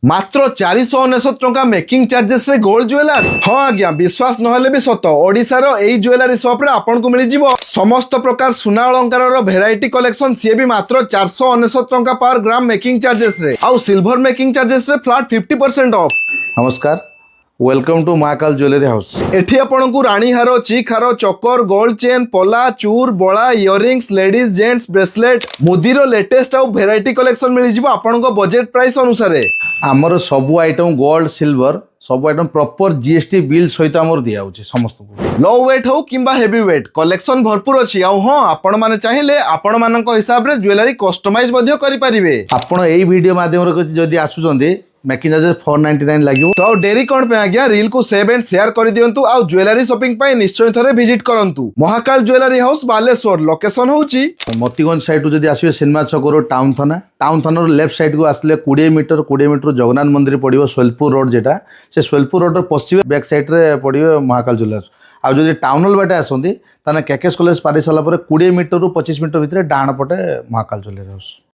मात्र 499 टंका making charges रे गोल्ड ज्वेलर्स। हाँ आज्ञा विश्वास नहेले भी सत ओडिशार एई ज्वेलरी शॉप रे आपन को मिली जिवो समस्त प्रकार सुना अलंकार रो भेराइटी कलेक्शन सी भी मात्र 499 टंका पर ग्राम मेकिंग चार्जेस रे आउ सिल्वर मेकिंग चार्जेस रे फ्लैट 50% ऑफ। नमस्कार, welcome to Mahakal jewellery house. एठी आपन को रानी हार, चीक हार, चकर, गोल्ड चेन, पला, चूर, बड़ा, इयरिंग्स, लेडीज जेंट्स ब्रेसलेट, मुदीर लेटेस्ट आउ भेराइटी कलेक्शन मिली जिवो आपन को बजेट प्राइस अनुसार। आमर सबू आइटम गोल्ड सिल्वर सब आइटम प्रॉपर जीएसटी बिल सहित आमर दिया होची समस्त को। लो वेट हो किंबा हेवी वेट कलेक्शन भरपूर अछि। आउ हां आपण माने चाहिले आपण मानक हिसाब रे ज्वेलरी कस्टमाइज मध्ये करि परिबे। आपण एई वीडियो माध्यम रे जदी आसुचंदी मेकिंग चार्जेस 499 लागियो। तो डेरी कोन पे आज्ञा रील को सेव एंड शेयर कर दियंतु आउ ज्वेलरी शॉपिंग पे निश्चय थरे विजिट करंतु। Mahakal jewellery house Baleshwar location होची मोतीगंज साइड टू जदी आसीबे सिनेमा चौक टाउन थाना लेफ्ट साइड को आसले 20 मीटर जगन्नाथ मंदिर पड़िबो सोलपुर रोड जेटा से सोलपुर रोड रे पश्चिम बैक साइड रे पड़िबो महाकाल ज्वेलर्स। आ जदि टाउन हॉल बाटे आसंती ताने केकेएस कॉलेज पारि सला परे 20 मीटर रु 25 मीटर भितर डाण पटे महाकाल ज्वेलरी हाउस।